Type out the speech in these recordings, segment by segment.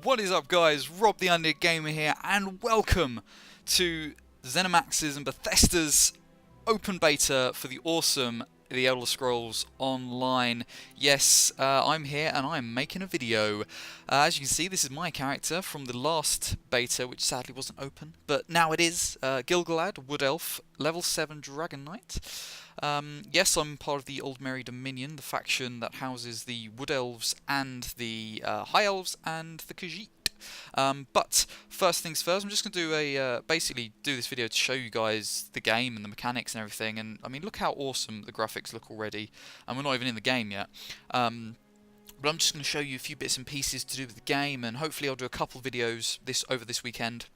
What is up, guys? Rob the Undead Gamer here, and welcome to Zenimax's and Bethesda's open beta for the awesome The Elder Scrolls Online. Yes, I'm here and I'm making a video. As you can see, this is my character from the last beta, which sadly wasn't open, but now it is. Gilgalad, Wood Elf, level 7 Dragon Knight. Yes, I'm part of the Old Merry Dominion, the faction that houses the Wood Elves and the High Elves and the Khajiit. But first things first, I'm just going to do basically do this video to show you guys the game and the mechanics and everything. And I mean, look how awesome the graphics look already, and we're not even in the game yet. But I'm just going to show you a few bits and pieces to do with the game, and hopefully I'll do a couple videos over this weekend.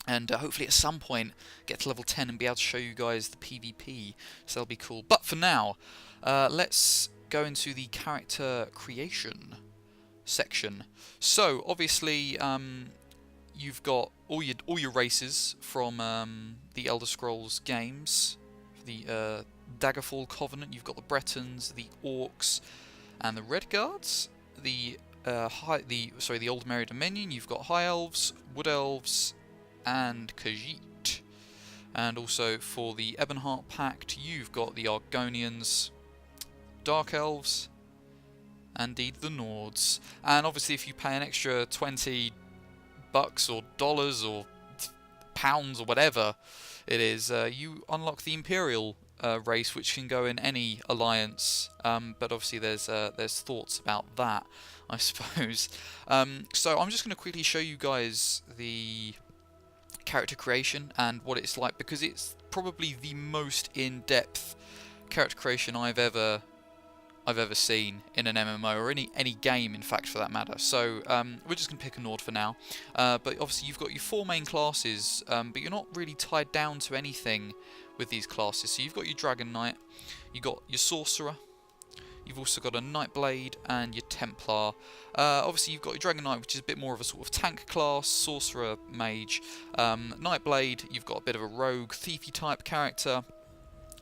And hopefully at some point get to level 10 and be able to show you guys the PvP, so that'll be cool. But for now, let's go into the character creation section. So obviously you've got all your races from the Elder Scrolls games, the Daggerfall Covenant. You've got the Bretons, the Orcs, and the Redguards. The Old Merry Dominion. You've got High Elves, Wood Elves, and Khajiit. And also for the Ebonheart Pact, you've got the Argonians, Dark Elves, and indeed the Nords. And obviously if you pay an extra $20 or dollars or pounds or whatever it is, you unlock the Imperial race, which can go in any alliance, but obviously there's thoughts about that, I suppose. So I'm just going to quickly show you guys the character creation and what it's like, because it's probably the most in-depth character creation I've ever seen in an MMO, or any game in fact for that matter. So we're just going to pick a Nord for now, but obviously you've got your four main classes, but you're not really tied down to anything with these classes. So you've got your Dragon Knight, you've got your Sorcerer, you've also got a Nightblade and your Templar. Obviously you've got your Dragon Knight, which is a bit more of a sort of tank class, Sorcerer, Mage. Nightblade, you've got a bit of a rogue, thiefy type character.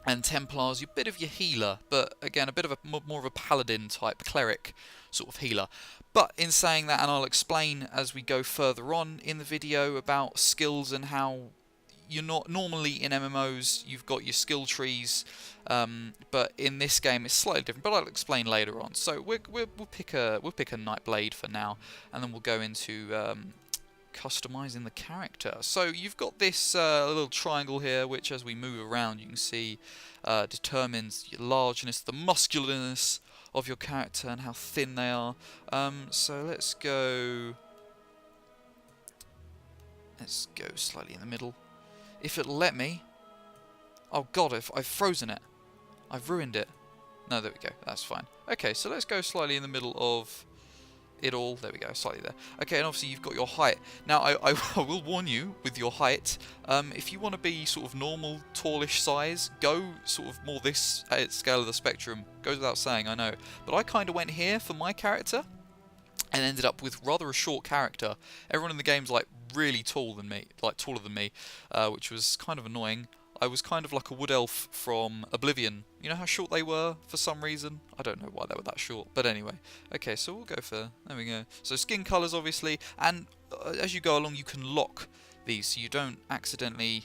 And Templars, you're a bit of your healer, but again, a bit of a more of a paladin type cleric sort of healer. But in saying that, and I'll explain as we go further on in the video about skills and how you're not normally in MMOs, you've got your skill trees, but in this game it's slightly different. But I'll explain later on. So we'll pick a Nightblade for now, and then we'll go into customizing the character. So you've got this little triangle here, which as we move around you can see determines your largeness, the muscularness of your character and how thin they are. So let's go slightly in the middle, if it'll let me. Oh god, I've frozen it, I've ruined it. No, there we go, that's fine. Okay, so let's go slightly in the middle of it all. There we go, slightly there. Okay, and obviously you've got your height. Now I will warn you with your height, if you want to be sort of normal, tallish size, go sort of more this scale of the spectrum. Goes without saying, I know. But I kind of went here for my character and ended up with rather a short character. Everyone in the game's like really tall than me, like taller than me, which was kind of annoying. I was kind of like a wood elf from Oblivion. You know how short they were for some reason? I don't know why they were that short, but anyway. Okay, so we'll go for, there we go. So skin colours obviously, and as you go along you can lock these, so you don't accidentally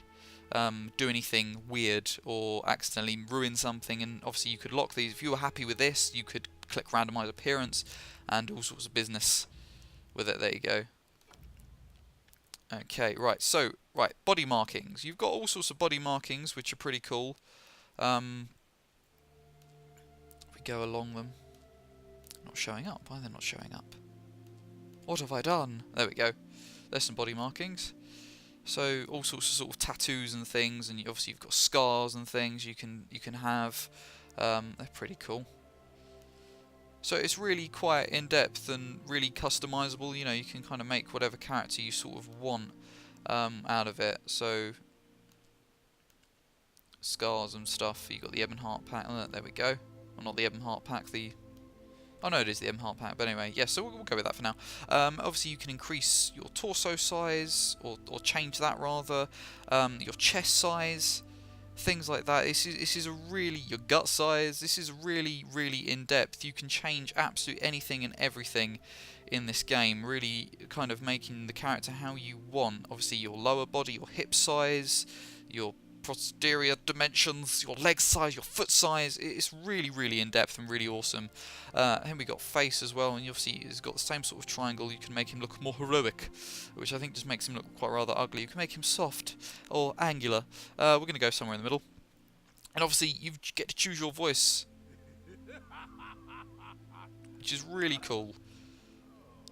do anything weird or accidentally ruin something. And obviously you could lock these. If you were happy with this, you could click randomise appearance and all sorts of business with it. There you go. Okay, right, so, body markings. You've got all sorts of body markings, which are pretty cool. We go along them. Not showing up. Why are they not showing up? What have I done? There we go. There's some body markings. So, all sorts of sort of tattoos and things, and obviously you've got scars and things you can have. They're pretty cool. So it's really quite in-depth and really customizable. You know, you can kind of make whatever character you sort of want out of it. So scars and stuff. You got the Ebonheart Pact. Oh, there we go. Well, not the Ebonheart Pact. Oh no, it is the Ebonheart Pact. But anyway, yeah. So we'll go with that for now. Obviously, you can increase your torso size or change that rather. Your chest size. Things like that. This is a really, your gut size. This is really in depth. You can change absolutely anything and everything in this game, really kind of making the character how you want. Obviously your lower body, your hip size, your posterior dimensions, your leg size, your foot size. It's really, really in depth and really awesome. And we got face as well, and obviously he's got the same sort of triangle. You can make him look more heroic, which I think just makes him look quite rather ugly. You can make him soft or angular. We're going to go somewhere in the middle. And obviously you get to choose your voice, which is really cool.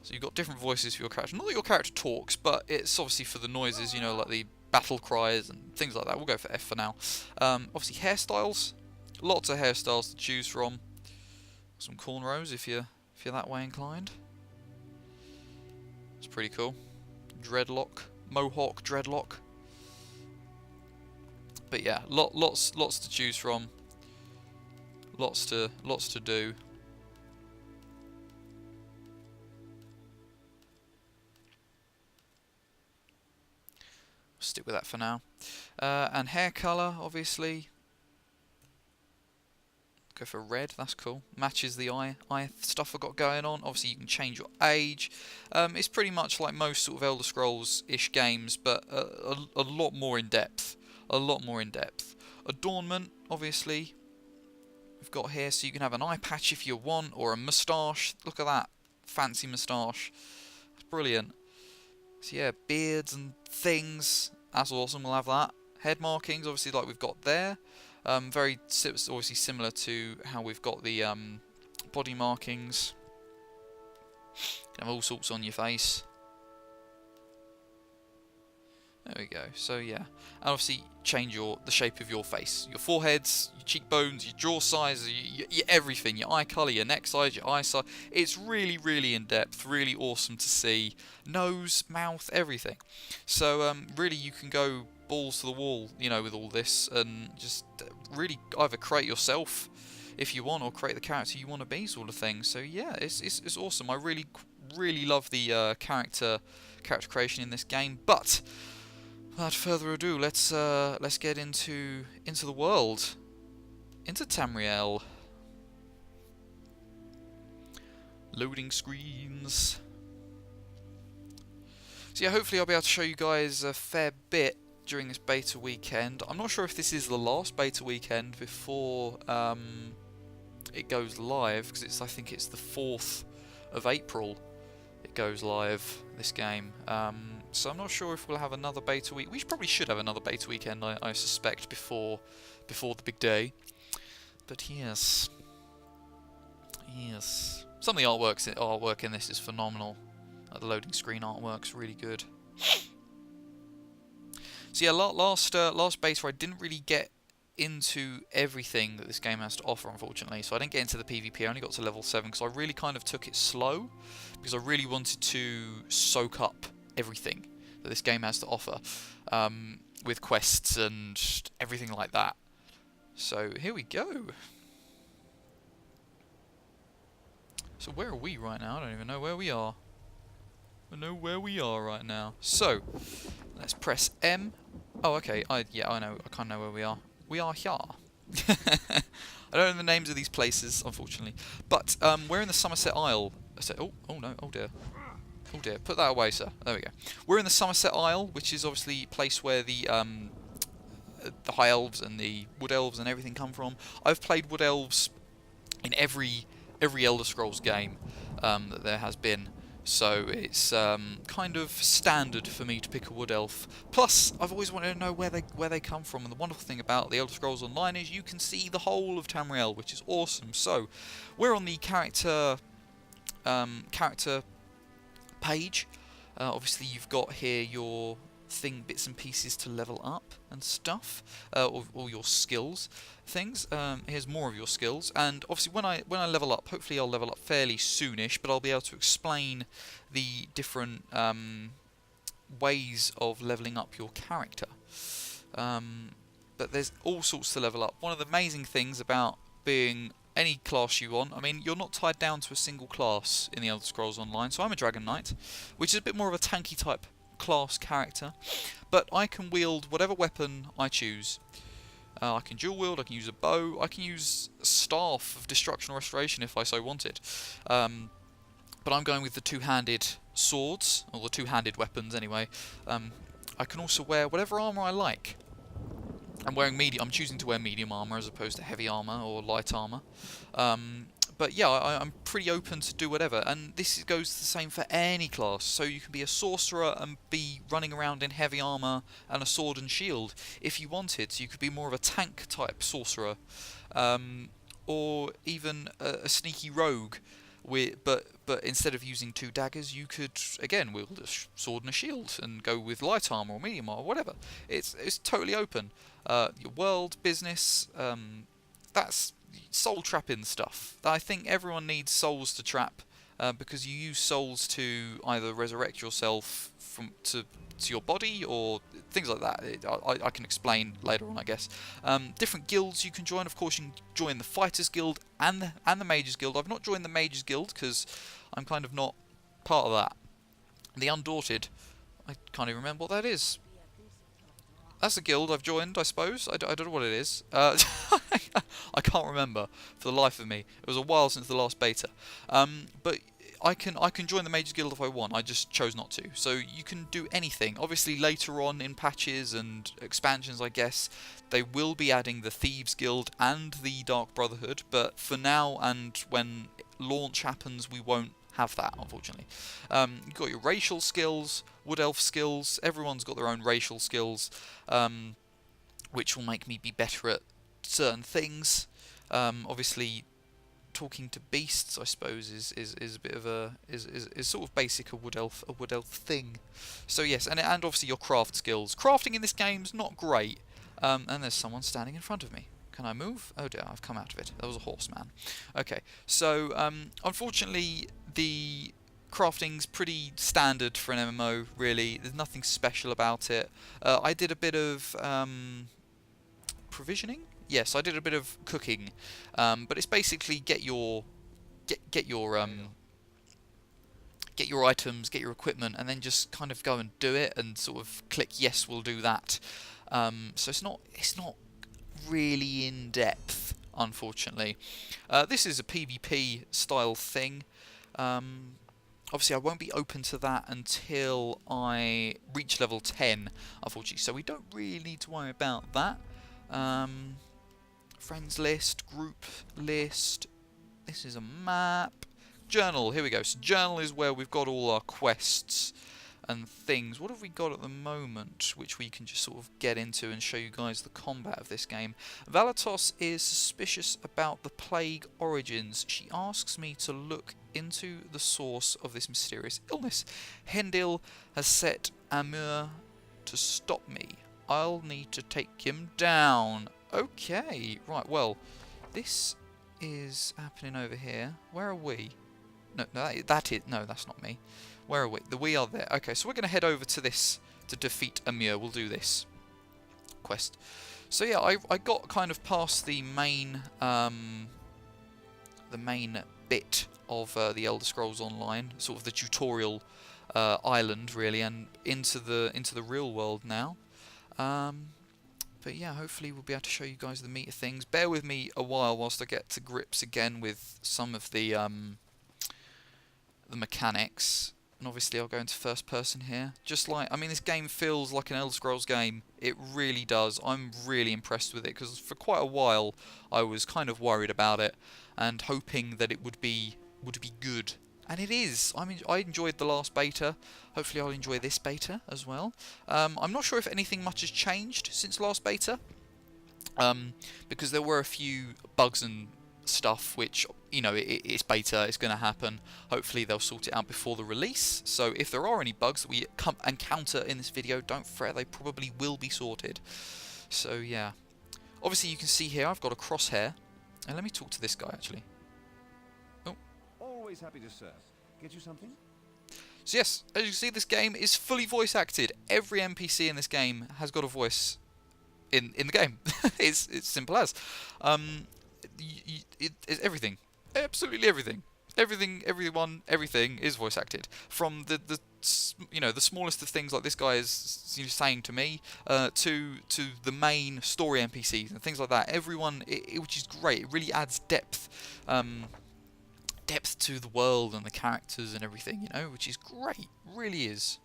So you've got different voices for your character. Not that your character talks, but it's obviously for the noises, you know, like the battle cries and things like that. We'll go for F for now. Obviously hairstyles. Lots of hairstyles to choose from. Some cornrows if you're that way inclined. It's pretty cool. Dreadlock. Mohawk dreadlock. But yeah, lots to choose from. Lots to do. Stick with that for now. And hair colour, obviously. Go for red, that's cool. Matches the eye stuff I've got going on. Obviously you can change your age. It's pretty much like most sort of Elder Scrolls-ish games, but a lot more in depth. A lot more in depth. Adornment, obviously. We've got here, so you can have an eye patch if you want, or a moustache. Look at that. Fancy moustache. It's brilliant. So yeah, beards and things, that's awesome, we'll have that. Head markings, obviously like we've got there. Very obviously similar to how we've got the body markings. You can have all sorts on your face. There we go, so yeah. And obviously change the shape of your face. Your foreheads, your cheekbones, your jaw size, your everything. Your eye colour, your neck size, your eye size. It's really, really in depth, really awesome to see. Nose, mouth, everything. So really you can go balls to the wall, you know, with all this, and just really either create yourself if you want, or create the character you want to be, sort of thing. So yeah, it's awesome. I really love the character creation in this game. But without further ado, let's get into the world, into Tamriel. Loading screens. So yeah, hopefully I'll be able to show you guys a fair bit during this beta weekend. I'm not sure if this is the last beta weekend before it goes live, because I think it's the 4th of April it goes live, this game. So I'm not sure if we'll have another beta week. We probably should have another beta weekend, I suspect, before the big day. But yes. Some of the artwork in this is phenomenal. The loading screen artwork's really good. So yeah, last beta I didn't really get into everything that this game has to offer, unfortunately. So I didn't get into the PvP, I only got to level 7 because I really kind of took it slow, because I really wanted to soak up everything that this game has to offer, with quests and everything like that. So here we go. So where are we right now? I don't even know where we are. I know where we are right now. So let's press M. Oh, okay. I know. I kind of know where we are. We are here. I don't know the names of these places, unfortunately. But we're in the Somerset Isle. Oh no. Oh dear. Oh dear. Put that away, sir. There we go. We're in the Somerset Isle, which is obviously a place where the High Elves and the Wood Elves and everything come from. I've played Wood Elves in every Elder Scrolls game that there has been. So it's kind of standard for me to pick a Wood Elf. Plus, I've always wanted to know where they come from. And the wonderful thing about the Elder Scrolls Online is you can see the whole of Tamriel, which is awesome. So we're on the character page. Obviously, you've got here your bits and pieces to level up and stuff, all your skills things. Here's more of your skills, and obviously when I level up, hopefully I'll level up fairly soonish, but I'll be able to explain the different ways of leveling up your character. But there's all sorts to level up. One of the amazing things about being any class you want, I mean, you're not tied down to a single class in the Elder Scrolls Online. So I'm a Dragon Knight, which is a bit more of a tanky type class character, but I can wield whatever weapon I choose. I can dual wield, I can use a bow, I can use a staff of destruction or restoration if I so wanted. but I'm going with the two-handed swords, or the two-handed weapons anyway. I can also wear whatever armour I like. I'm choosing to wear medium armour as opposed to heavy armour or light armour. But yeah, I'm pretty open to do whatever, and this goes the same for any class. So you can be a sorcerer and be running around in heavy armour and a sword and shield if you wanted. So you could be more of a tank type sorcerer, or even a sneaky rogue. But instead of using two daggers, you could again wield a sword and a shield and go with light armor or medium armor, whatever. It's totally open. Your world, business, that's soul trapping stuff. I think everyone needs souls to trap, because you use souls to either resurrect yourself to your body or things like that. I can explain later on, I guess. Different guilds you can join. Of course, you can join the Fighters Guild and the Mages Guild. I've not joined the Mages Guild because I'm kind of not part of that. The Undaunted, I can't even remember what that is. That's a guild I've joined, I suppose. I don't know what it is. I can't remember for the life of me. It was a while since the last beta. But I can join the Mages Guild if I want. I just chose not to. So you can do anything. Obviously, later on in patches and expansions, I guess, they will be adding the Thieves Guild and the Dark Brotherhood. But for now, and when launch happens, we won't have that, unfortunately. You've got your racial skills, wood elf skills. Everyone's got their own racial skills, which will make me be better at certain things. Obviously, talking to beasts, I suppose, is a bit of a is sort of basic a wood elf thing. So yes, and obviously your craft skills. Crafting in this game's not great. And there's someone standing in front of me. Can I move? Oh dear, I've come out of it. That was a horseman. Okay, so unfortunately the crafting's pretty standard for an MMO, really. There's nothing special about it. I did a bit of provisioning. Yes, I did a bit of cooking, but it's basically get your items, get your equipment, and then just kind of go and do it, and sort of click yes, we'll do that. So it's not really in depth, unfortunately. This is a PvP style thing. Obviously, I won't be open to that until I reach level 10, unfortunately. So we don't really need to worry about that. Friends list, group list. This is a map. Journal, here we go. So journal is where we've got all our quests and things. What have we got at the moment which we can just sort of get into and show you guys the combat of this game? Valatos is suspicious about the plague origins. She asks me to look into the source of this mysterious illness. Hendil has set Amur to stop me. I'll need to take him down. Okay, right, well, this is happening over here. Where are we? No, that's not me. Where are we? We are there. Okay, so we're going to head over to this to defeat Amir. We'll do this quest. So yeah, I got kind of past the main bit of the Elder Scrolls Online, sort of the tutorial island, really, and into the real world now. But yeah, hopefully we'll be able to show you guys the meat of things. Bear with me a while whilst I get to grips again with some of the mechanics. And obviously I'll go into first person here. Just like, I mean, this game feels like an Elder Scrolls game. It really does. I'm really impressed with it, because for quite a while I was kind of worried about it and hoping that it would be good. And it is. I mean, I enjoyed the last beta. Hopefully I'll enjoy this beta as well. I'm not sure if anything much has changed since last beta, because there were a few bugs and stuff which, you know, it's beta, it's going to happen. Hopefully they'll sort it out before the release. So if there are any bugs that we encounter in this video, don't fret, they probably will be sorted. So yeah. Obviously you can see here I've got a crosshair. And let me talk to this guy actually. Always happy to serve. Get you something? So yes, as you can see, this game is fully voice acted. Every NPC in this game has got a voice in the game. it's simple as. It's everything, absolutely everything. Everything is voice acted. From the smallest of things like this guy is saying to me, to the main story NPCs and things like that. Everyone, which is great. It really adds depth depth to the world and the characters and everything, you know, which is great, really is.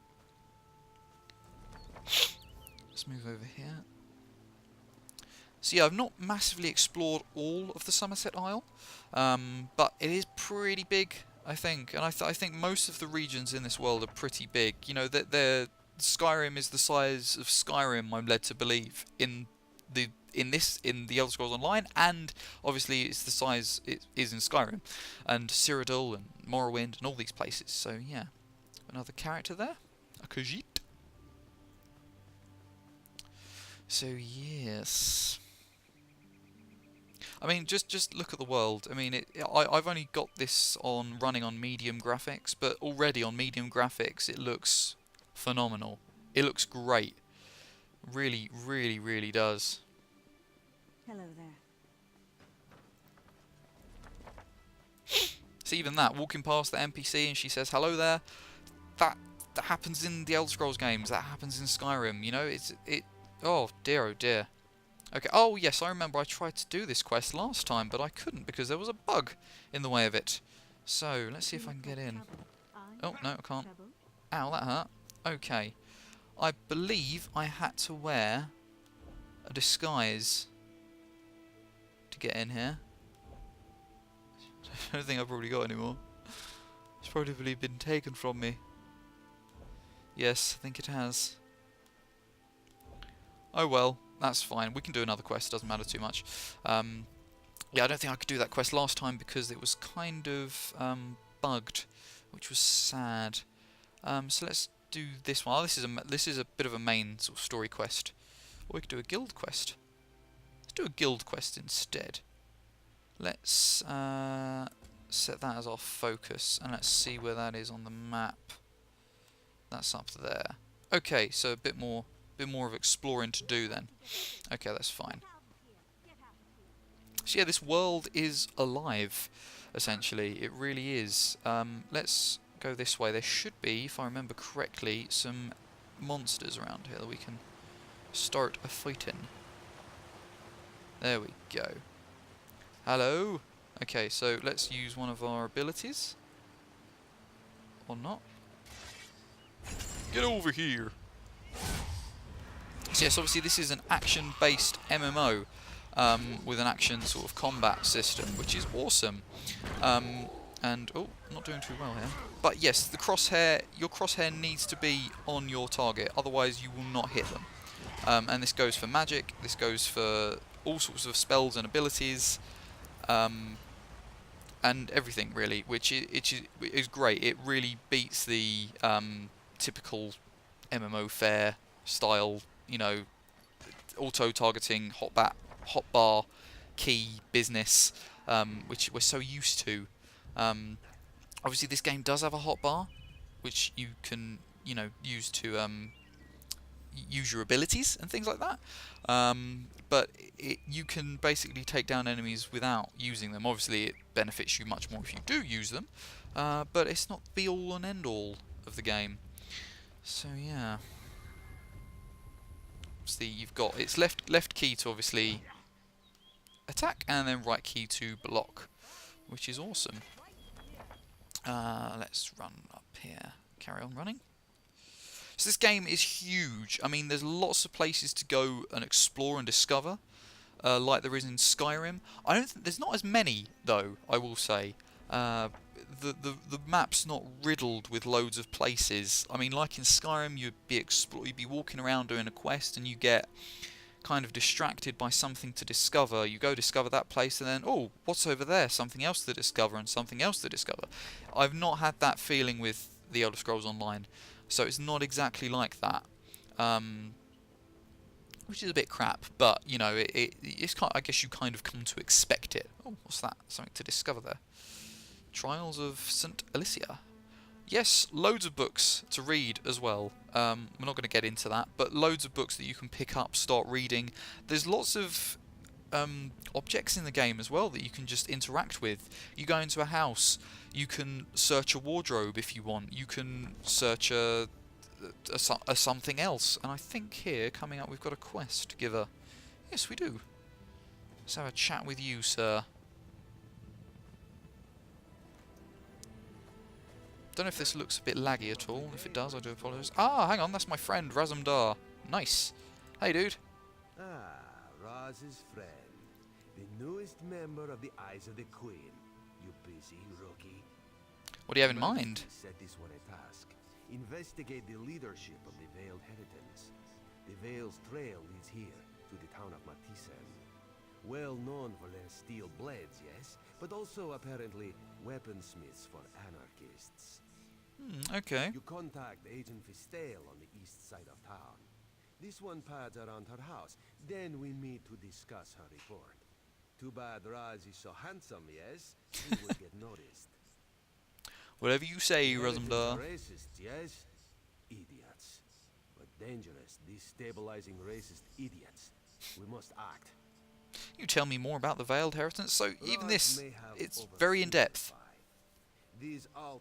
Let's move over here. So yeah, I've not massively explored all of the Somerset Isle, but it is pretty big, I think, and I think most of the regions in this world are pretty big. You know, that Skyrim is the size of Skyrim, I'm led to believe, in the Elder Scrolls Online, and obviously it's the size it is in Skyrim, and Cyrodiil and Morrowind and all these places. So yeah, another character there, a Khajiit. So yes, I mean just look at the world. I mean, I've only got this running on medium graphics, but already on medium graphics it looks phenomenal. It looks great. Really, really, really does. Hello there. So even that, walking past the NPC and she says hello there, that happens in the Elder Scrolls games, that happens in Skyrim, you know, oh dear, oh dear. Okay, oh yes, I remember I tried to do this quest last time, but I couldn't because there was a bug in the way of it. So, let's see if I can get in. Oh, no, I can't. Ow, that hurt. Okay. I believe I had to wear a disguise to get in here. I don't think I've probably got anymore. It's probably been taken from me. Yes, I think it has. Oh well, that's fine. We can do another quest, doesn't matter too much. Yeah, I don't think I could do that quest last time because it was kind of bugged, which was sad. So let's do this one. Oh, this is a bit of a main sort of story quest. Or we could do a guild quest. Let's do a guild quest instead. Let's set that as our focus, and let's see where that is on the map. That's up there. Okay, so a bit more of exploring to do then. Okay, that's fine. So yeah, this world is alive, essentially. It really is. Let's go this way. There should be, if I remember correctly, some monsters around here that we can start a fight in. There we go. Hello. Okay, so let's use one of our abilities. Or not. Get over here. So yes, obviously this is an action-based MMO with an action sort of combat system, which is awesome. And oh, not doing too well here. But yes, your crosshair needs to be on your target, otherwise you will not hit them. And this goes for magic. This goes for all sorts of spells and abilities, and everything really, which is great. It really beats the typical MMO fare style, you know, auto-targeting, hotbar, key business, which we're so used to. Obviously, this game does have a hotbar, which you can, you know, use to use your abilities and things like that. But you can basically take down enemies without using them. Obviously, it benefits you much more if you do use them, but it's not the be-all and end-all of the game. So yeah. See, you've got it's left key to obviously attack, and then right key to block, which is awesome. Let's run up here. Carry on running. So this game is huge. I mean, there's lots of places to go and explore and discover, like there is in Skyrim. I don't think there's not as many though. I will say. The map's not riddled with loads of places. I mean, like in Skyrim, you'd be walking around doing a quest, and you get kind of distracted by something to discover. You go discover that place, and then, oh, what's over there? Something else to discover, and something else to discover. I've not had that feeling with the Elder Scrolls Online, so it's not exactly like that. Which is a bit crap, but you know, it's kind. I guess you kind of come to expect it. Oh, what's that? Something to discover there. Trials of St. Alicia. Yes, loads of books to read as well. We're not going to get into that, but loads of books that you can pick up, start reading. There's lots of objects in the game as well that you can just interact with. You go into a house, you can search a wardrobe if you want. You can search a something else. And I think here, coming up, we've got a quest giver. Yes, we do. Let's have a chat with you, sir. Don't know if this looks a bit laggy at all. If it does, I do apologise. Ah, hang on, that's my friend, Razumdar. Nice. Hey, dude. Ah, Roz's friend. The newest member of the Eyes of the Queen. You busy, rookie? What do you have in mind? Set this one a task. Investigate the leadership of the Veiled Heritance. The Veil's trail leads here, to the town of Matisen. Well known for their steel blades, yes? But also, apparently, weaponsmiths for anarchists. Okay. You contact Agent Fistale on the east side of town. This one pads around her house. Then we meet to discuss her report. Too bad Raz is so handsome, yes? He will get noticed. Whatever you say, Inheritance Razumdar. Racists, yes? Idiots. But dangerous, destabilizing racist idiots. We must act. You tell me more about the Veiled Heritance. So even Raz this, may have it's very in depth. oversimplified. These Altmer,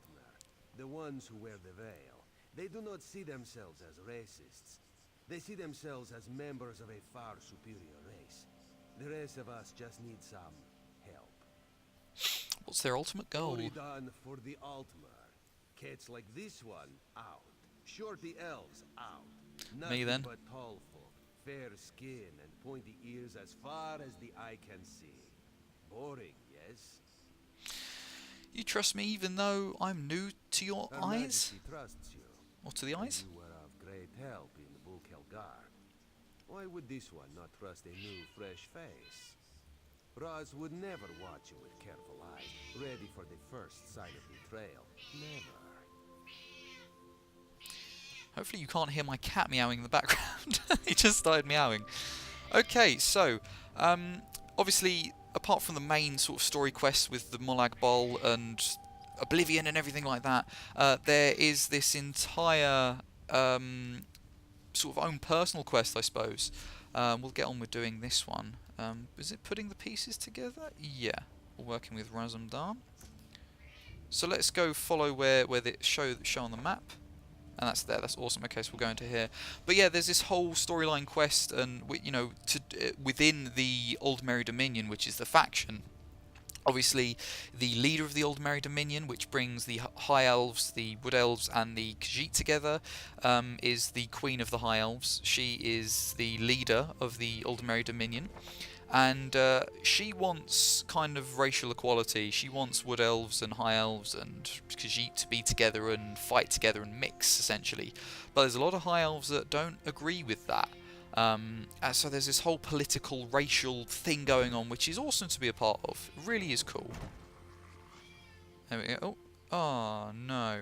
the ones who wear the veil, they do not see themselves as racists. They see themselves as members of a far superior race. The rest of us just need some help. What's their ultimate goal? Only done for the Altmer. Kids like this one, out. Shorty elves, out. Nothing then. but tall folk, fair skin and pointy ears as far as the eye can see. Boring, yes? You trust me even though I'm new to your Her eyes? Majesty trusts you. Or to the eyes? You were of great help in the Bulkel Guard. Why would this one not trust a new, fresh face? Raz would never watch you with careful eyes, ready for the first sign of betrayal. Never. Hopefully you can't hear my cat meowing in the background. He just started meowing. Okay, so, obviously, apart from the main sort of story quests with the Molag Bol and Oblivion and everything like that, there is this entire sort of own personal quest, I suppose. We'll get on with doing this one. Is it putting the pieces together? Yeah, we're working with Razumdar. So let's go follow where they show on the map. And that's there. That's awesome. Okay, so we'll go into here. But yeah, there's this whole storyline quest, and you know, within the Old Merry Dominion, which is the faction. Obviously, the leader of the Old Merry Dominion, which brings the High Elves, the Wood Elves, and the Khajiit together, is the Queen of the High Elves. She is the leader of the Old Merry Dominion. And she wants kind of racial equality. She wants Wood Elves and High Elves and Khajiit to be together and fight together and mix, essentially. But there's a lot of High Elves that don't agree with that. So there's this whole political, racial thing going on, which is awesome to be a part of. It really is cool. There we go. Oh no.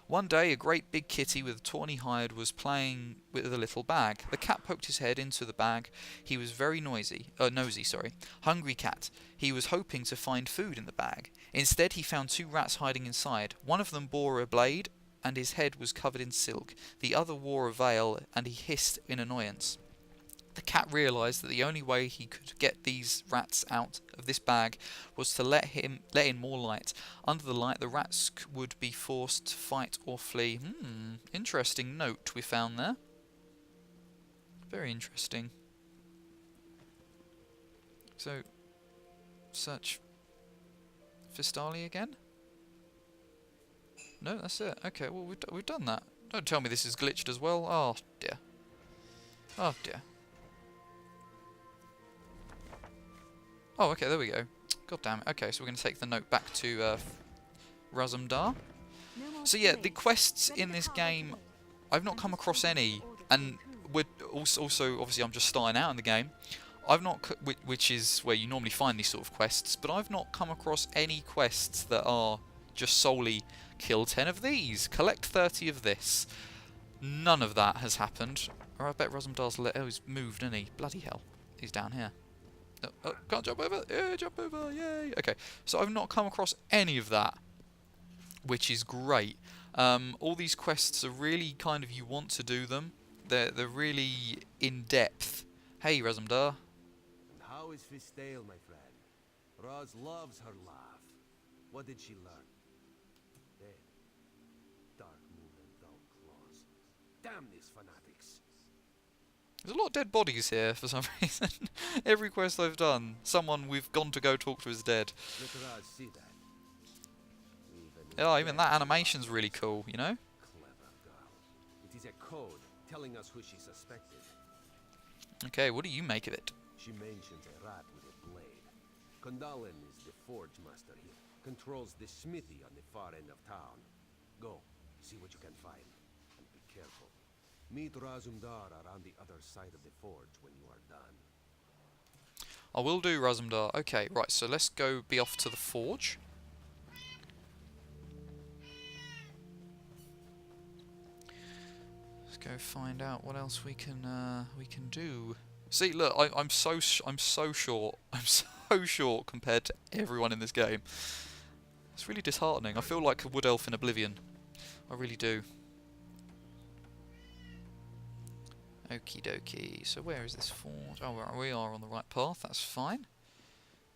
One day, a great big kitty with a tawny hide was playing with a little bag. The cat poked his head into the bag. He was very nosy. Hungry cat. He was hoping to find food in the bag. Instead, he found two rats hiding inside. One of them bore a blade, and his head was covered in silk. The other wore a veil, and he hissed in annoyance. The cat realised that the only way he could get these rats out of this bag was to let in more light. Under the light, the rats would be forced to fight or flee. Interesting note we found there. Very interesting. So, search Fistali again? No, that's it. Okay, well, we've done that. Don't tell me this is glitched as well. Oh, dear. Oh, dear. Oh, okay, there we go. God damn it. Okay, so we're going to take the note back to Razumdar. So yeah, the quests in this game, I've not come across any, and we're also obviously I'm just starting out in the game. I've not, which is where you normally find these sort of quests, but I've not come across any quests that are just solely kill 10 of these, collect 30 of this. None of that has happened. Or I bet Razumdar's he's moved, isn't he? Bloody hell, he's down here. Oh, can't jump over. Yeah, jump over. Yay. Okay, so I've not come across any of that, which is great. All these quests are really kind of, you want to do them. They're really in depth. Hey, Razumdar. And how is Fistale, my friend? Raz loves her laugh. What did she learn? Dead. Dark moon and dull claws. Damn these fanatics. There's a lot of dead bodies here for some reason. Every quest I've done, someone we've gone to go talk to is dead. Let Raz see that. Oh, even that animation's really cool, you know? Clever girl. It is a code telling us who she suspected. Okay, what do you make of it? She mentions a rat with a blade. Kondalen is the forge master here. Controls the smithy on the far end of town. Go, see what you can find. And be careful. Meet Razumdar around the other side of the forge when you are done. I will do, Razumdar. Okay, right, so let's go be off to the forge. Let's go find out what else we can do. See, look, I'm so short. I'm so short compared to everyone in this game. It's really disheartening. I feel like a wood elf in Oblivion. I really do. Okie dokie. So where is this forge? Oh, we are on the right path. That's fine.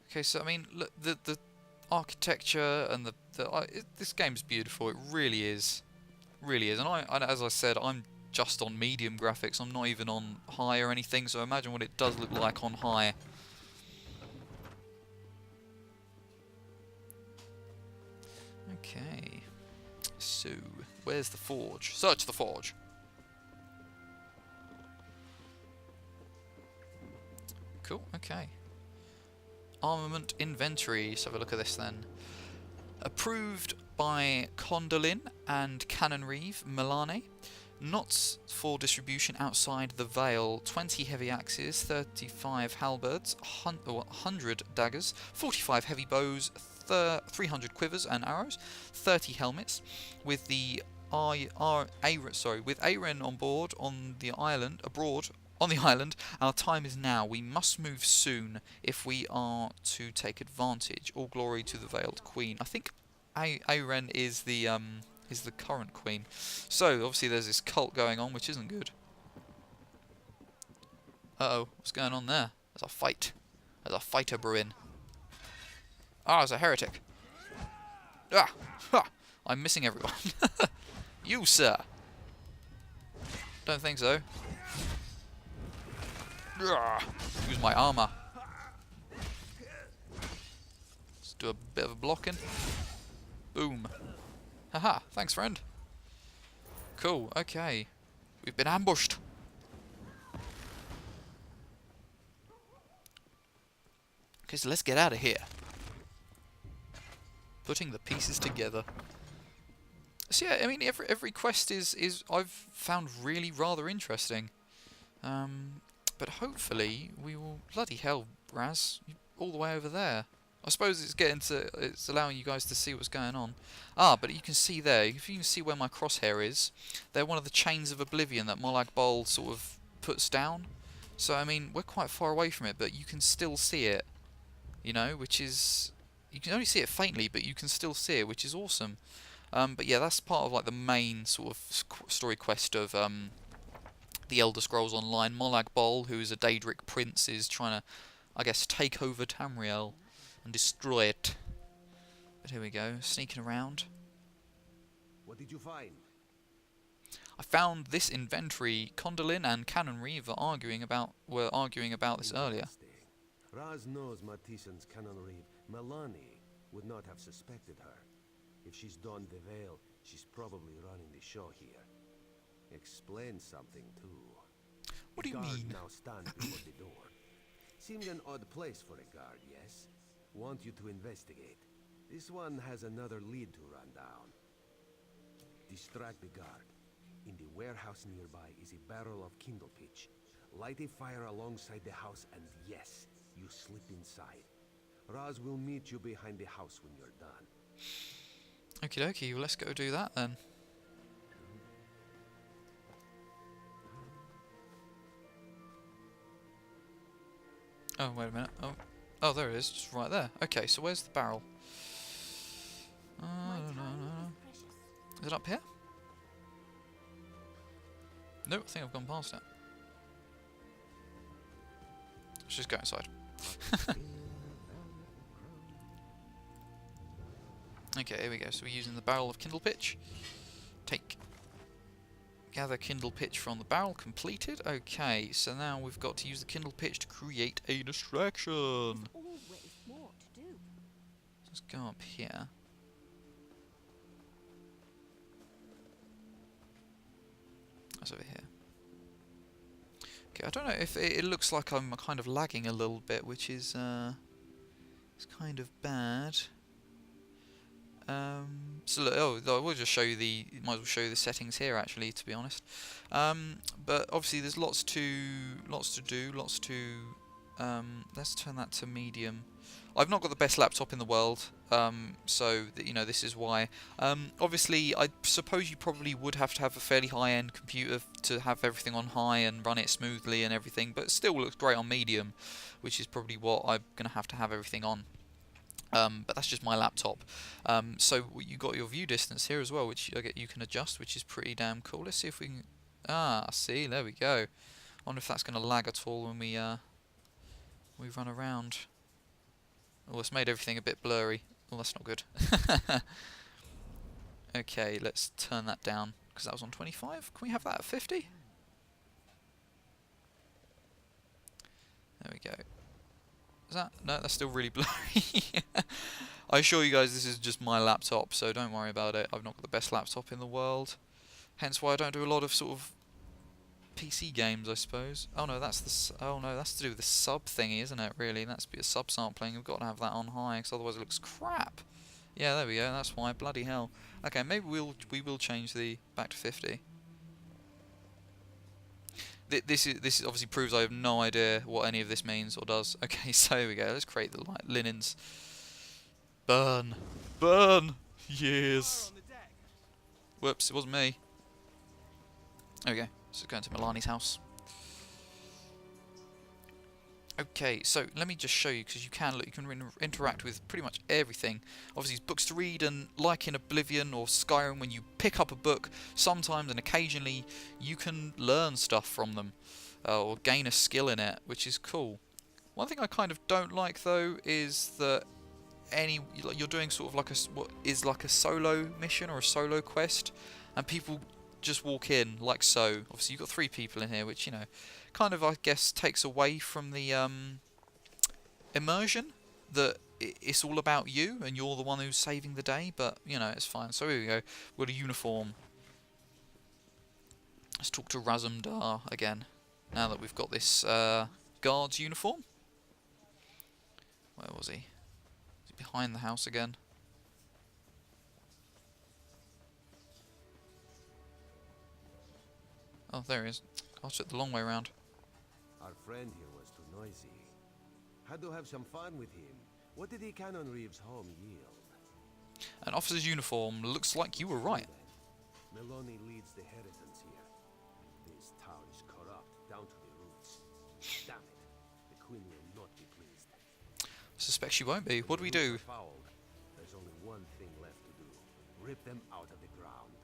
Okay, so I mean, look, the architecture and this game's beautiful. It really is, really is. And as I said, I'm just on medium graphics. I'm not even on high or anything. So imagine what it does look like on high. Okay. So where's the forge? Search the forge. Cool, okay. Armament inventory. Let's have a look at this then. Approved by Condolin and Canon Reeve, Milane. Not for distribution outside the Vale. 20 heavy axes, 35 halberds, 100 daggers, 45 heavy bows, 300 quivers and arrows, 30 helmets, with the with Aren on board on the island, abroad on the island. Our time is now. We must move soon if we are to take advantage. All glory to the Veiled Queen. I think Aren is the current queen. So obviously there's this cult going on, which isn't good. Uh-oh, what's going on there? There's a fight. There's a fighter brewing. Ah, there's a heretic. Ah, ha! I'm missing everyone. You, sir. Don't think so. Use my armor. Let's do a bit of a blocking. Boom. Haha, thanks friend. Cool, okay. We've been ambushed. Okay, so let's get out of here. Putting the pieces together. So yeah, I mean every quest is I've found really rather interesting. But hopefully we will... Bloody hell, Raz. You're all the way over there. I suppose it's allowing you guys to see what's going on. Ah, but you can see there, if you can see where my crosshair is, they're one of the chains of oblivion that Molag Bol sort of puts down. So, I mean, we're quite far away from it, but you can still see it. You know, which is... You can only see it faintly, but you can still see it, which is awesome. But yeah, that's part of like the main sort of story quest of the Elder Scrolls Online. Molag Bol, who is a Daedric prince, is trying to, I guess, take over Tamriel and destroy it. But here we go, sneaking around. What did you find? I found this inventory. Condolin and Canon Reeve were arguing about this earlier. Raz knows Matissen's Canon Reeve. Milane would not have suspected her. If she's donned the veil, she's probably running the show here. Explains something too. What do you mean? Now stands before the door. Seems an odd place for a guard, yes? Want you to investigate. This one has another lead to run down. Distract the guard. In the warehouse nearby is a barrel of kindle pitch. Light a fire alongside the house and yes, you slip inside. Raz will meet you behind the house when you're done. Okie dokie, well, let's go do that then. Oh, wait a minute. Oh, there it is, just right there. Okay, so where's the barrel? No. Is it up here? No, I think I've gone past it. Let's just go inside. Okay, here we go. So we're using the barrel of kindle pitch. Gather kindle pitch from the barrel. Completed. Okay, so now we've got to use the kindle pitch to create a distraction. Always more to do. Let's go up here. What's over here? Okay, I don't know if it looks like I'm kind of lagging a little bit, which is it's kind of bad. So look, I will just show you might as well show you the settings here actually, to be honest. But obviously there's lots to do, let's turn that to medium. I've not got the best laptop in the world, so you know, this is why. Obviously, I suppose you probably would have to have a fairly high-end computer to have everything on high and run it smoothly and everything, but it still looks great on medium, which is probably what I'm going to have everything on. But that's just my laptop. So you got your view distance here as well, which you can adjust, which is pretty damn cool. Let's see if we can... see, there we go. I wonder if that's going to lag at all when we run around. Oh, it's made everything a bit blurry. Oh, that's not good. Okay, let's turn that down, because that was on 25. Can we have that at 50? There we go. Is that? No, that's still really blurry. I assure you guys this is just my laptop, so don't worry about it. I've not got the best laptop in the world. Hence why I don't do a lot of sort of PC games, I suppose. Oh no, that's to do with the sub thingy, isn't it? Really, that's a bit of sub-sampling. We've got to have that on high, because otherwise it looks crap. Yeah, there we go. That's why. Bloody hell. Okay, maybe we will change the back to 50. This obviously proves I have no idea what any of this means or does. Okay, so here we go. Let's create the linens. Burn, burn. Yes. Whoops, it wasn't me. There we go. So going to Milani's house. Okay, so let me just show you, because you can interact with pretty much everything. Obviously, there's books to read, and like in Oblivion or Skyrim, when you pick up a book, sometimes and occasionally you can learn stuff from them, or gain a skill in it, which is cool. One thing I kind of don't like though is that you're doing sort of like what is like a solo mission or a solo quest, and people just walk in like so. Obviously, you've got 3 people in here, which, you know, kind of, I guess, takes away from the immersion that it's all about you and you're the one who's saving the day. But you know, it's fine. So here we go. We've got a uniform. Let's talk to Razumdar again. Now that we've got this guard's uniform. Where was he? Is he behind the house again? Oh, there he is. I took the long way around. Our friend here was too noisy. Had to have some fun with him. What did the Cannon Reeves home yield? An officer's uniform. Looks like you were right. Meloni leads the Heritons here. This town is corrupt down to the roots. Damn it. The Queen will not be pleased. Suspect she won't be. What do we do? There's only one thing left to do. Rip them out of the ground.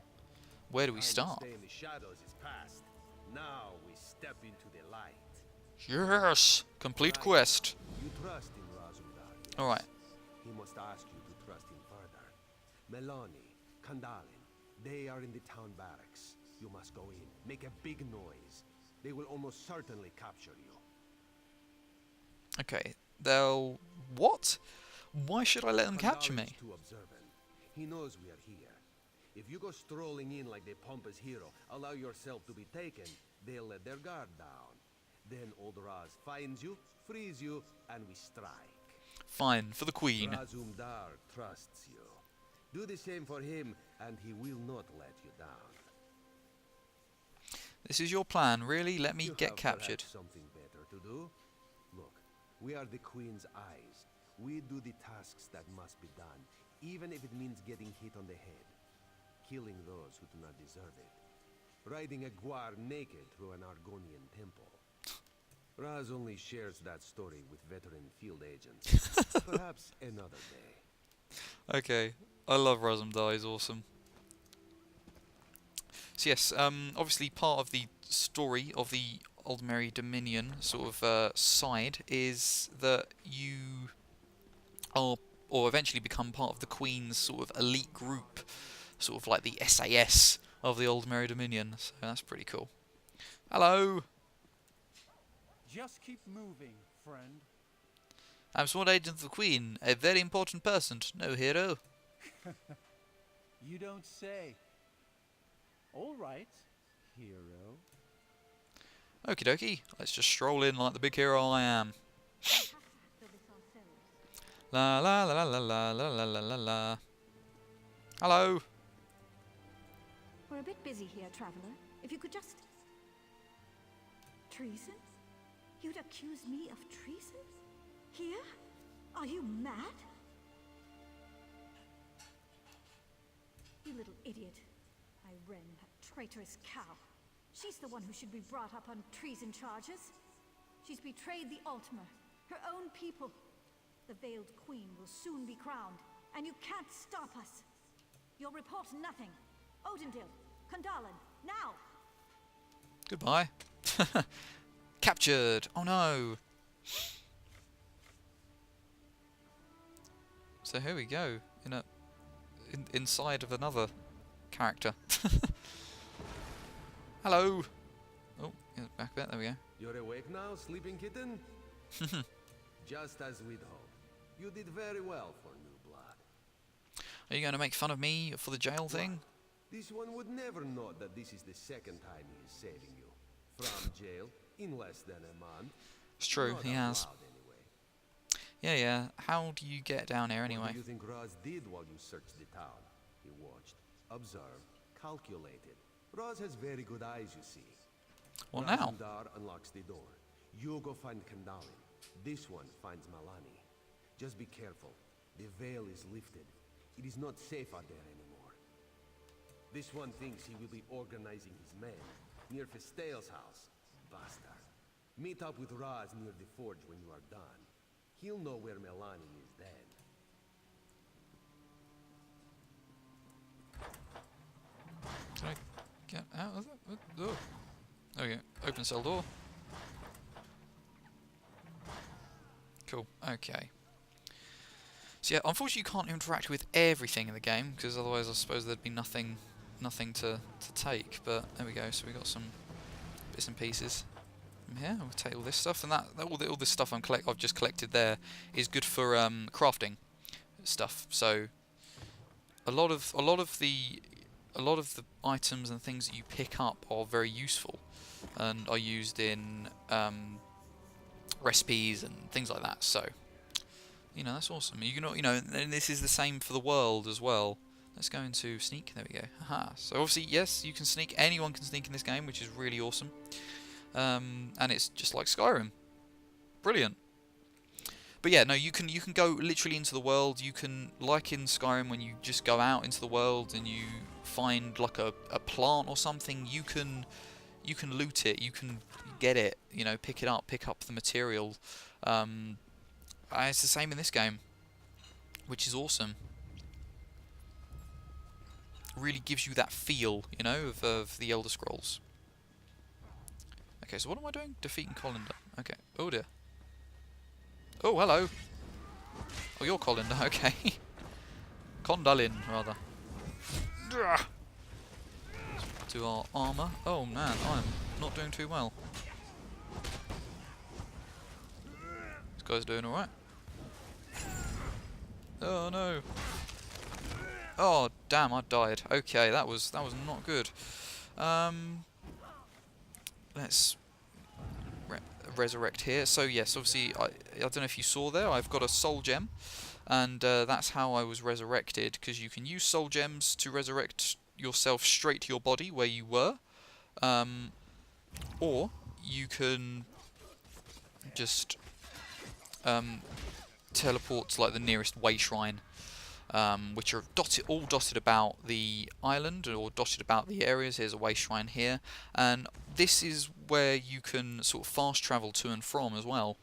Where do we start? Stay in the shadows is past. Now we step into the light. Yes! Complete quest. You trust in Razumdar, yes? Alright. He must ask you to trust him further. Meloni, Kandalin, they are in the town barracks. You must go in, make a big noise. They will almost certainly capture you. Okay. They'll... What? Why should I let them capture me? Too observant. He knows we are here. If you go strolling in like the pompous hero, allow yourself to be taken, they'll let their guard down. Then old Raz finds you, frees you, and we strike. Fine, for the Queen. Razumdar trusts you. Do the same for him, and he will not let you down. This is your plan, really? Let me get captured. Something better to do? Look, we are the Queen's eyes. We do the tasks that must be done, even if it means getting hit on the head. Killing those who do not deserve it. Riding a guar naked through an Argonian temple. Raz only shares that story with veteran field agents. Perhaps another day. Okay. I love Razumdar, he's awesome. So yes, obviously part of the story of the Aldmeri Dominion sort of side is that you are, or eventually become part of the Queen's sort of elite group. Sort of like the SAS of the Aldmeri Dominion, so that's pretty cool. Hello! Just keep moving, friend. I'm sworn agent of the Queen, a very important person to know, hero. You don't say. All right. hero. Okie dokie, let's just stroll in like the big hero I am. La la la la la la la la la la. Hello. We're a bit busy here, traveler. If you could just... Treason? You'd accuse me of treason? Here? Are you mad? You little idiot. Irene, that traitorous cow. She's the one who should be brought up on treason charges. She's betrayed the Altmer, her own people. The Veiled Queen will soon be crowned, and you can't stop us. You'll report nothing. Odindil, Kandalin, now! Goodbye. Captured. Oh no. So here we go. Inside of another character. Hello. Oh, yeah, back a bit. There we go. You're awake now, sleeping kitten? Just as we'd hoped. You did very well for new blood. Are you going to make fun of me for the jail thing? This one would never know that this is the second time he is saving you. From jail, in less than a month. It's true, Not he out has. loud, anyway. Yeah. How do you get down here anyway? What do you think Roz did while you searched the town? He watched, observed, calculated. Roz has very good eyes, you see. Well, now. Razumdar unlocks the door. You go find Kandalin. This one finds Malani. Just be careful. The veil is lifted. It is not safe out there anymore. This one thinks he will be organizing his men near Festeil's house. Bastard. Meet up with Raz near the forge when you are done. He'll know where Melanie is then. Can I get out of it? Oh. There we go. Open cell door. Cool. Okay. So yeah, unfortunately you can't interact with everything in the game, because otherwise I suppose there'd be nothing to take. But there we go. So we got some bits and pieces from here. We'll take all this stuff, and all this stuff I've just collected there is good for crafting stuff. So a lot of the items and things that you pick up are very useful and are used in recipes and things like that. So that's awesome. And this is the same for the world as well. Let's go into sneak. There we go. Haha. So obviously, yes, you can sneak. Anyone can sneak in this game, which is really awesome. And it's just like Skyrim. Brilliant. But yeah, no, you can go literally into the world. You can, like in Skyrim, when you just go out into the world and you find like a plant or something, you can loot it. You can get it. Pick it up. Pick up the material. It's the same in this game, which is awesome. Really gives you that feel, of the Elder Scrolls. Okay, so what am I doing? Defeating Colander. Okay. Oh dear. Oh, hello. Oh, you're Colander. Okay. Condalin, rather. To our armour. Oh man, I'm not doing too well. This guy's doing alright. Oh no. Oh damn, I died. Okay, that was not good. Let's resurrect here. So yes, obviously I don't know if you saw there, I've got a soul gem, and that's how I was resurrected, because you can use soul gems to resurrect yourself straight to your body where you were, or you can just teleport to like the nearest way shrine, which are all dotted about the island, or dotted about the areas. Here's a way shrine here, and this is where you can sort of fast travel to and from as well,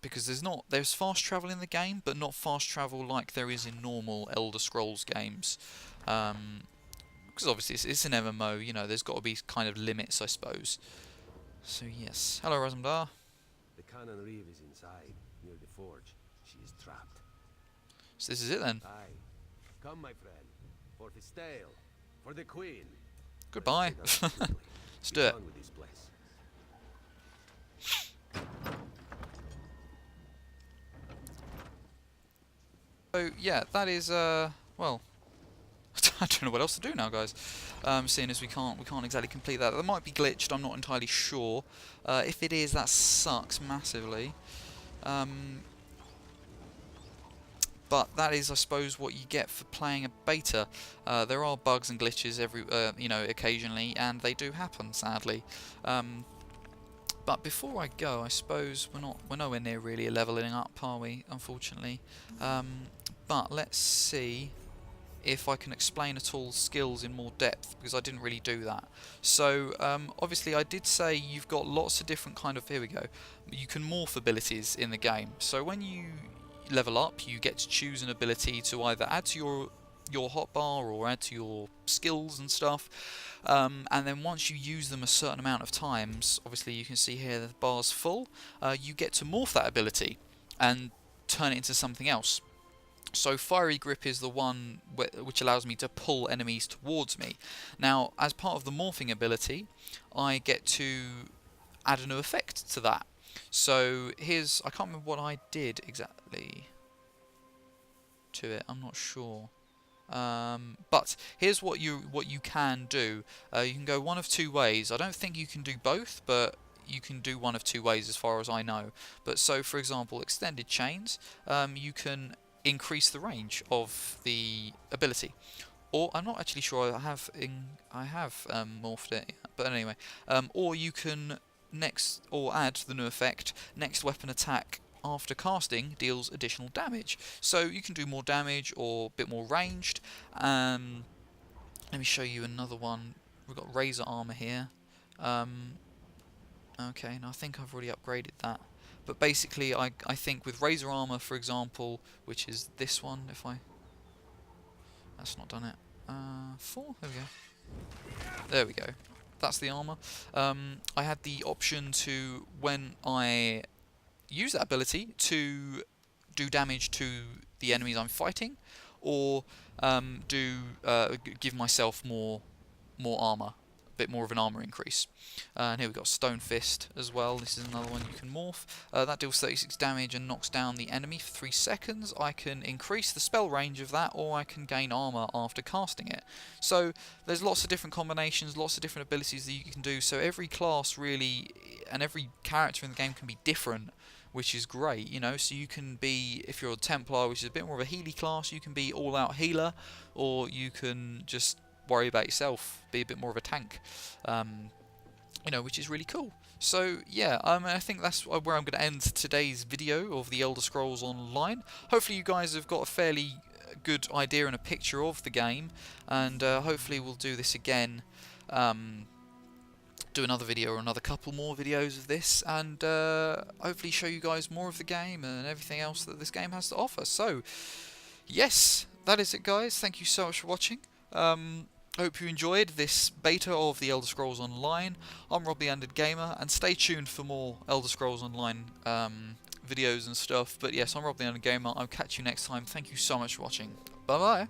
because there's fast travel in the game, but not fast travel like there is in normal Elder Scrolls games, because obviously it's an MMO. There's got to be kind of limits, I suppose. So yes, hello Razumdar. The Cannon Reeve is inside, near the forge. She is trapped. So this is it then. Aye. Come, my friend. For Festeil. For the Queen. Goodbye. Let's do it. With this place. So yeah, that is well, I don't know what else to do now, guys. Seeing as we can't exactly complete that. That might be glitched. I'm not entirely sure. If it is, that sucks massively. But that is, I suppose, what you get for playing a beta. There are bugs and glitches occasionally, and they do happen, sadly. But before I go, I suppose we're nowhere near really leveling up, are we? Unfortunately. But let's see if I can explain at all skills in more depth, because I didn't really do that. So obviously I did say you've got lots of different here we go. You can morph abilities in the game. So when you level up, you get to choose an ability to either add to your hotbar or add to your skills and stuff. And then once you use them a certain amount of times, obviously you can see here the bar's full, you get to morph that ability and turn it into something else. So Fiery Grip is the one which allows me to pull enemies towards me. Now, as part of the morphing ability, I get to add a new effect to that. So here's, I can't remember what I did exactly to it, I'm not sure. But here's what you can do. You can go one of two ways. I don't think you can do both, but you can do one of two ways as far as I know. But so, for example, extended chains, you can increase the range of the ability. Or I'm not actually sure I have morphed it, but anyway. Or you can add the new effect. Next weapon attack after casting deals additional damage. So you can do more damage or a bit more ranged. Let me show you another one. We've got Razor Armor here. Okay, and I think I've already upgraded that. But basically, I think with Razor Armor, for example, which is this one, that's not done it. 4? There we go. There we go. That's the armor. I had the option to, when I use that ability, to do damage to the enemies I'm fighting, or give myself more armor. Bit more of an armor increase. And here we've got Stone Fist as well. This is another one you can morph. That deals 36 damage and knocks down the enemy for 3 seconds. I can increase the spell range of that, or I can gain armor after casting it. So there's lots of different combinations, lots of different abilities that you can do. So every class really, and every character in the game can be different, which is great, you know. So you can be, if you're a Templar, which is a bit more of a healy class, you can be all-out healer, or you can just worry about yourself, be a bit more of a tank, which is really cool. So yeah, I think that's where I'm going to end today's video of the Elder Scrolls Online. Hopefully you guys have got a fairly good idea and a picture of the game, and hopefully we'll do this again, do another video or another couple more videos of this, and hopefully show you guys more of the game and everything else that this game has to offer. So yes, that is it, guys. Thank you so much for watching. Hope you enjoyed this beta of the Elder Scrolls Online. I'm Rob the Undead Gamer, and stay tuned for more Elder Scrolls Online videos and stuff. But yes, I'm Rob the Undead Gamer. I'll catch you next time. Thank you so much for watching. Bye bye.